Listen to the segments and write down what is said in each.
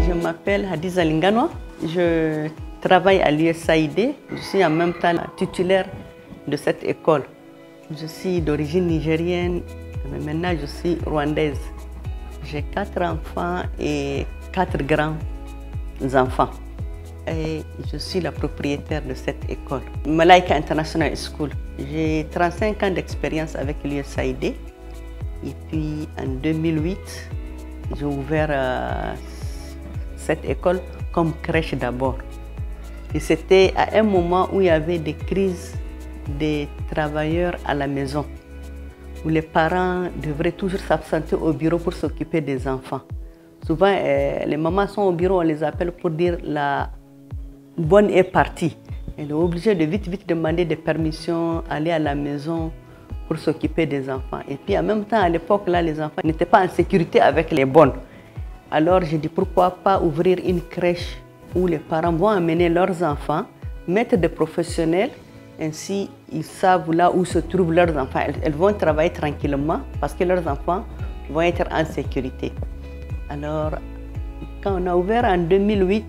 Je m'appelle Hadiza Linganoa, je travaille à l'USAID, je suis en même temps titulaire de cette école. Je suis d'origine nigérienne, mais maintenant je suis rwandaise. J'ai 4 enfants et 4 grands-enfants. Et je suis la propriétaire de cette école, Malaika International School. J'ai 35 ans d'expérience avec l'USAID. Et puis en 2008, j'ai ouvert cette école comme crèche d'abord. Et c'était à un moment où il y avait des crises des travailleurs à la maison, où les parents devraient toujours s'absenter au bureau pour s'occuper des enfants. Souvent, les mamans sont au bureau, on les appelle pour dire la bonne est partie. Elle est obligée de vite demander des permissions, aller à la maison pour s'occuper des enfants. Et puis en même temps, à l'époque, là, les enfants n'étaient pas en sécurité avec les bonnes. Alors j'ai dit pourquoi pas ouvrir une crèche où les parents vont amener leurs enfants, mettre des professionnels, ainsi ils savent là où se trouvent leurs enfants. Elles vont travailler tranquillement parce que leurs enfants vont être en sécurité. Alors quand on a ouvert en 2008,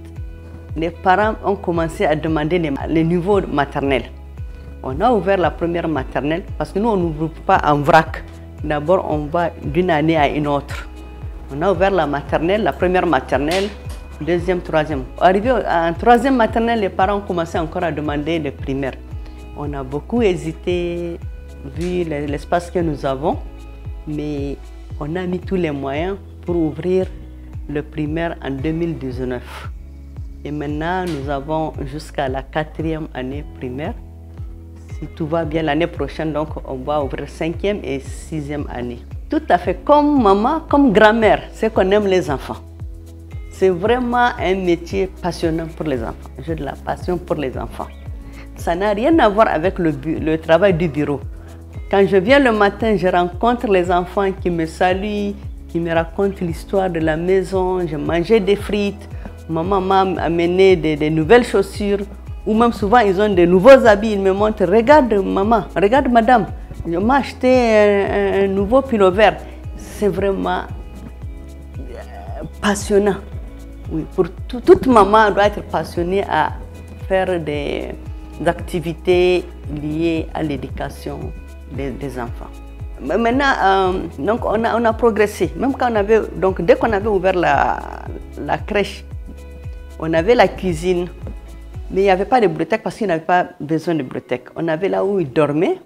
les parents ont commencé à demander les niveaux maternels. On a ouvert la première maternelle parce que nous on n'ouvre pas en vrac. D'abord on va d'une année à une autre. On a ouvert la maternelle, la première maternelle, deuxième, troisième. Arrivé en troisième maternelle, les parents ont commencé encore à demander le primaire. On a beaucoup hésité, vu l'espace que nous avons, mais on a mis tous les moyens pour ouvrir le primaire en 2019. Et maintenant, nous avons jusqu'à la 4e année primaire. Si tout va bien, l'année prochaine, donc, on va ouvrir 5e et 6e année. Tout à fait, comme maman, comme grand-mère, c'est qu'on aime les enfants. C'est vraiment un métier passionnant pour les enfants. J'ai de la passion pour les enfants. Ça n'a rien à voir avec le travail du bureau. Quand je viens le matin, je rencontre les enfants qui me saluent, qui me racontent l'histoire de la maison. Je mangeais des frites, maman m'a amené des nouvelles chaussures, ou même souvent ils ont de nouveaux habits. Ils me montrent, regarde maman, regarde madame. Je m'ai acheté un nouveau pull vert. C'est vraiment passionnant. Oui, pour toute maman doit être passionnée à faire des activités liées à l'éducation des enfants. Maintenant, donc on a progressé. Même quand dès qu'on avait ouvert la crèche, on avait la cuisine, mais il n'y avait pas de bibliothèque parce qu'il n'avait pas besoin de bibliothèque. On avait là où ils dormaient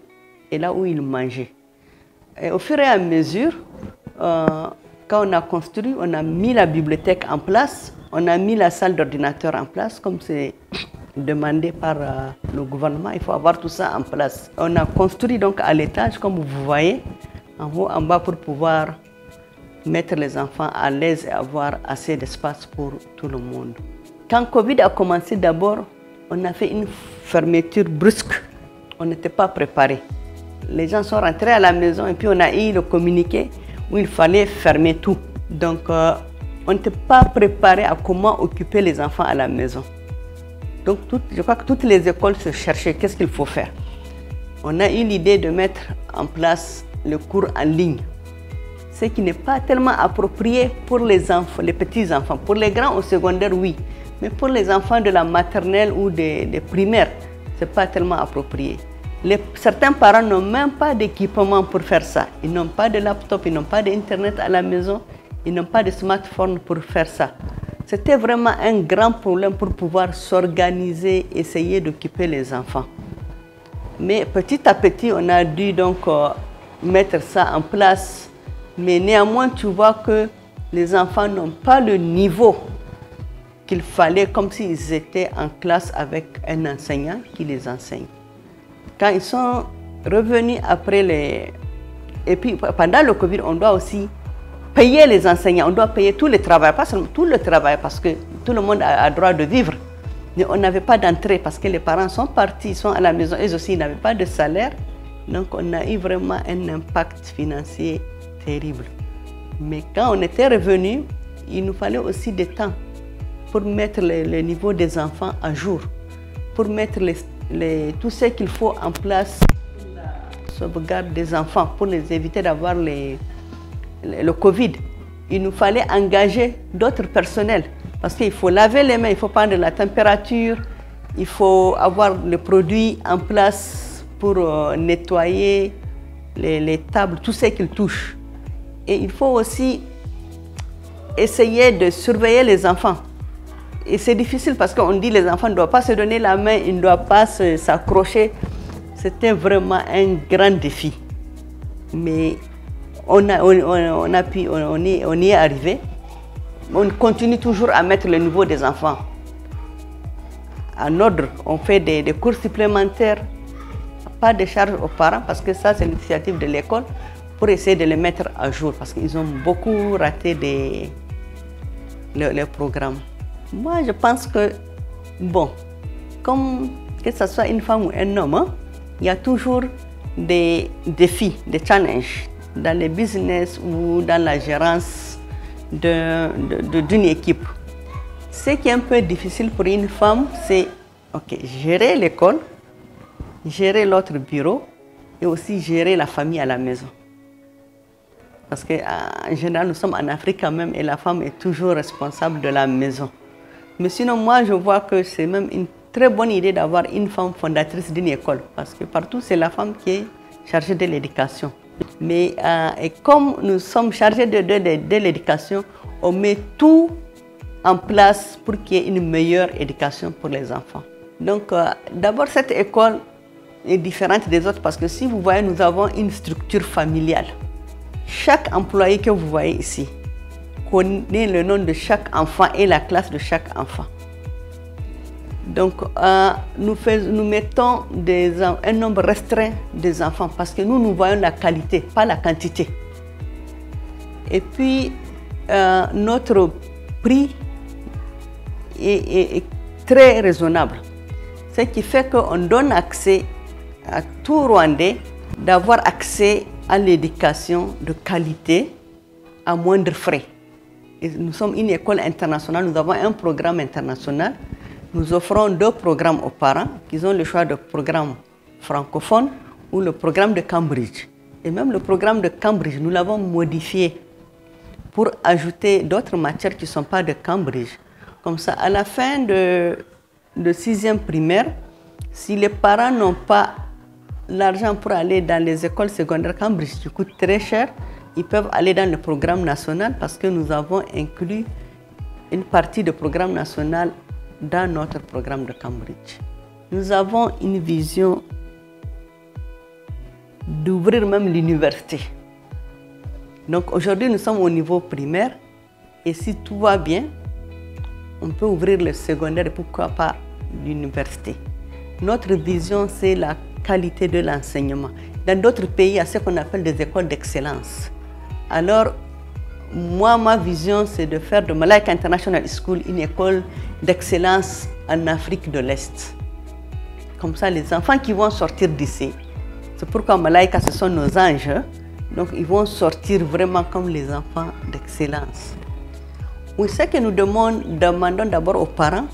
et là où ils mangeaient. Et au fur et à mesure, quand on a construit, on a mis la bibliothèque en place, on a mis la salle d'ordinateur en place, comme c'est demandé par le gouvernement, il faut avoir tout ça en place. On a construit donc à l'étage, comme vous voyez, en haut, en bas, pour pouvoir mettre les enfants à l'aise et avoir assez d'espace pour tout le monde. Quand Covid a commencé d'abord, on a fait une fermeture brusque, on n'était pas préparé. Les gens sont rentrés à la maison et puis on a eu le communiqué où il fallait fermer tout. Donc, on n'était pas préparé à comment occuper les enfants à la maison. Donc, je crois que toutes les écoles se cherchaient qu'est-ce qu'il faut faire. On a eu l'idée de mettre en place le cours en ligne, ce qui n'est pas tellement approprié pour les enfants, les petits-enfants. Pour les grands au secondaire, oui, mais pour les enfants de la maternelle ou des primaires, ce n'est pas tellement approprié. Certains parents n'ont même pas d'équipement pour faire ça. Ils n'ont pas de laptop, ils n'ont pas d'internet à la maison, ils n'ont pas de smartphone pour faire ça. C'était vraiment un grand problème pour pouvoir s'organiser, essayer d'occuper les enfants. Mais petit à petit, on a dû donc mettre ça en place. Mais néanmoins, tu vois que les enfants n'ont pas le niveau qu'il fallait, comme s'ils étaient en classe avec un enseignant qui les enseigne. Quand ils sont revenus après Et puis pendant le Covid, on doit aussi payer les enseignants, on doit payer tous les travailleurs, pas seulement tout le travail, parce que tout le monde a droit de vivre. Mais on n'avait pas d'entrée parce que les parents sont partis, ils sont à la maison, eux aussi ils n'avaient pas de salaire. Donc on a eu vraiment un impact financier terrible. Mais quand on était revenu, il nous fallait aussi du temps pour mettre le niveau des enfants à jour, pour mettre tout ce qu'il faut en place pour la sauvegarde des enfants, pour les éviter d'avoir le Covid. Il nous fallait engager d'autres personnels parce qu'il faut laver les mains, il faut prendre la température, il faut avoir le produit en place pour nettoyer les tables, tout ce qu'il touche. Et il faut aussi essayer de surveiller les enfants. Et c'est difficile parce qu'on dit que les enfants ne doivent pas se donner la main, ils ne doivent pas s'accrocher. C'était vraiment un grand défi. Mais on y est arrivé. On continue toujours à mettre le niveau des enfants en ordre. On fait des cours supplémentaires, pas de charge aux parents parce que ça c'est l'initiative de l'école pour essayer de les mettre à jour parce qu'ils ont beaucoup raté les programmes. Moi je pense que, bon, comme que ce soit une femme ou un homme, hein, il y a toujours des défis, des challenges dans les business ou dans la gérance d'une équipe. Ce qui est un peu difficile pour une femme, c'est gérer l'école, gérer l'autre bureau et aussi gérer la famille à la maison. Parce qu'en général, nous sommes en Afrique quand même et la femme est toujours responsable de la maison. Mais sinon, moi, je vois que c'est même une très bonne idée d'avoir une femme fondatrice d'une école. Parce que partout, c'est la femme qui est chargée de l'éducation. Mais et comme nous sommes chargés de l'éducation, on met tout en place pour qu'il y ait une meilleure éducation pour les enfants. Donc, d'abord, cette école est différente des autres parce que si vous voyez, nous avons une structure familiale. Chaque employé que vous voyez ici connaît le nom de chaque enfant et la classe de chaque enfant. Donc, nous mettons un nombre restreint des enfants parce que nous voyons la qualité, pas la quantité. Et puis, notre prix est très raisonnable. Ce qui fait qu'on donne accès à tout Rwandais d'avoir accès à l'éducation de qualité à moindre frais. Et nous sommes une école internationale, nous avons un programme international. Nous offrons 2 programmes aux parents qui ont le choix de programme francophone ou le programme de Cambridge. Et même le programme de Cambridge, nous l'avons modifié pour ajouter d'autres matières qui ne sont pas de Cambridge. Comme ça, à la fin de 6e primaire, si les parents n'ont pas l'argent pour aller dans les écoles secondaires Cambridge qui coûtent très cher, ils peuvent aller dans le programme national parce que nous avons inclus une partie du programme national dans notre programme de Cambridge. Nous avons une vision d'ouvrir même l'université. Donc aujourd'hui, nous sommes au niveau primaire et si tout va bien, on peut ouvrir le secondaire et pourquoi pas l'université. Notre vision, c'est la qualité de l'enseignement. Dans d'autres pays, il y a ce qu'on appelle des écoles d'excellence. Alors, moi, ma vision, c'est de faire de Malaika International School une école d'excellence en Afrique de l'Est. Comme ça, les enfants qui vont sortir d'ici, c'est pourquoi Malaika, ce sont nos anges, donc ils vont sortir vraiment comme les enfants d'excellence. Oui, ce que nous demandons d'abord aux parents,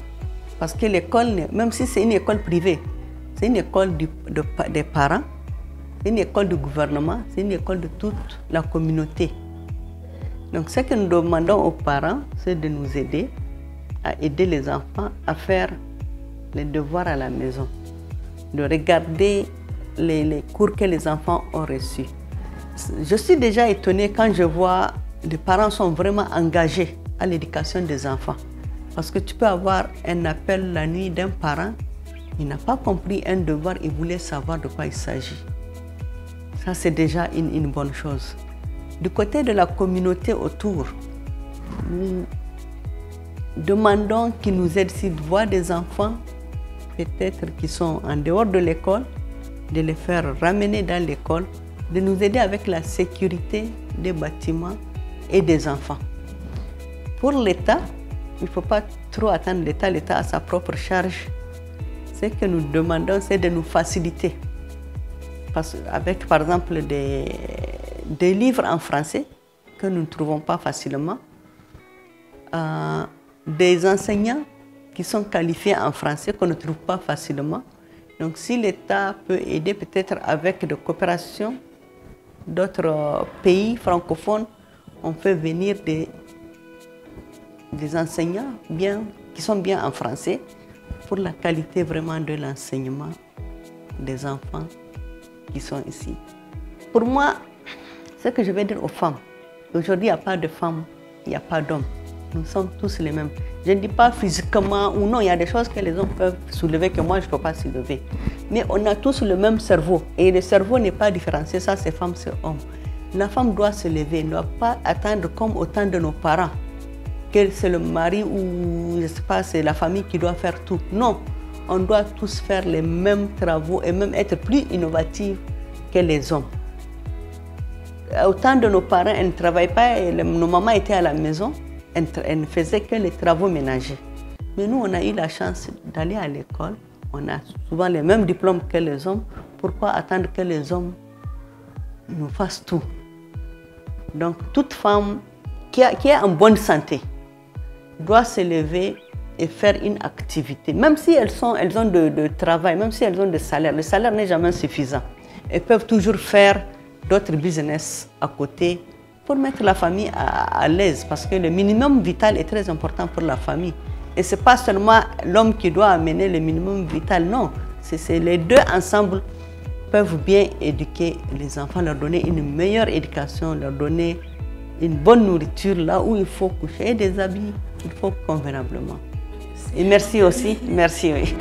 parce que l'école, même si c'est une école privée, c'est une école des parents, c'est une école du gouvernement, c'est une école de toute la communauté. Donc ce que nous demandons aux parents, c'est de nous aider à aider les enfants à faire les devoirs à la maison, de regarder les cours que les enfants ont reçus. Je suis déjà étonnée quand je vois les parents sont vraiment engagés à l'éducation des enfants. Parce que tu peux avoir un appel la nuit d'un parent, il n'a pas compris un devoir, il voulait savoir de quoi il s'agit. Ça, c'est déjà une bonne chose. Du côté de la communauté autour, nous demandons qu'ils nous aident s'ils voient des enfants, peut-être qui sont en dehors de l'école, de les faire ramener dans l'école, de nous aider avec la sécurité des bâtiments et des enfants. Pour l'État, il ne faut pas trop attendre l'État, l'État a sa propre charge. Ce que nous demandons, c'est de nous faciliter. Avec par exemple des livres en français que nous ne trouvons pas facilement, des enseignants qui sont qualifiés en français qu'on ne trouve pas facilement. Donc si l'État peut aider peut-être avec des coopérations d'autres pays francophones, on fait venir des enseignants qui sont bien en français pour la qualité vraiment de l'enseignement des enfants qui sont ici. Pour moi, ce que je vais dire aux femmes, aujourd'hui il n'y a pas de femmes, il n'y a pas d'hommes. Nous sommes tous les mêmes. Je ne dis pas physiquement ou non, il y a des choses que les hommes peuvent soulever que moi je ne peux pas soulever. Mais on a tous le même cerveau et le cerveau n'est pas différencié, ça c'est femme, c'est homme. La femme doit se lever, ne doit pas attendre comme au temps de nos parents, que c'est le mari ou je ne sais pas, c'est la famille qui doit faire tout. Non, on doit tous faire les mêmes travaux et même être plus innovatifs que les hommes. Au temps de nos parents, elles ne travaillaient pas, et nos mamans étaient à la maison. Elle ne faisait que les travaux ménagers. Mais nous, on a eu la chance d'aller à l'école. On a souvent les mêmes diplômes que les hommes. Pourquoi attendre que les hommes nous fassent tout? Donc, toute femme qui est en bonne santé doit se lever et faire une activité. Même si elles ont de travail, même si elles ont de salaire, le salaire n'est jamais suffisant. Elles peuvent toujours faire d'autres business à côté pour mettre la famille à l'aise, parce que le minimum vital est très important pour la famille. Et ce n'est pas seulement l'homme qui doit amener le minimum vital, non. C'est les deux ensemble peuvent bien éduquer les enfants, leur donner une meilleure éducation, leur donner une bonne nourriture là où il faut coucher, et des habits, il faut convenablement. Et merci aussi, merci oui.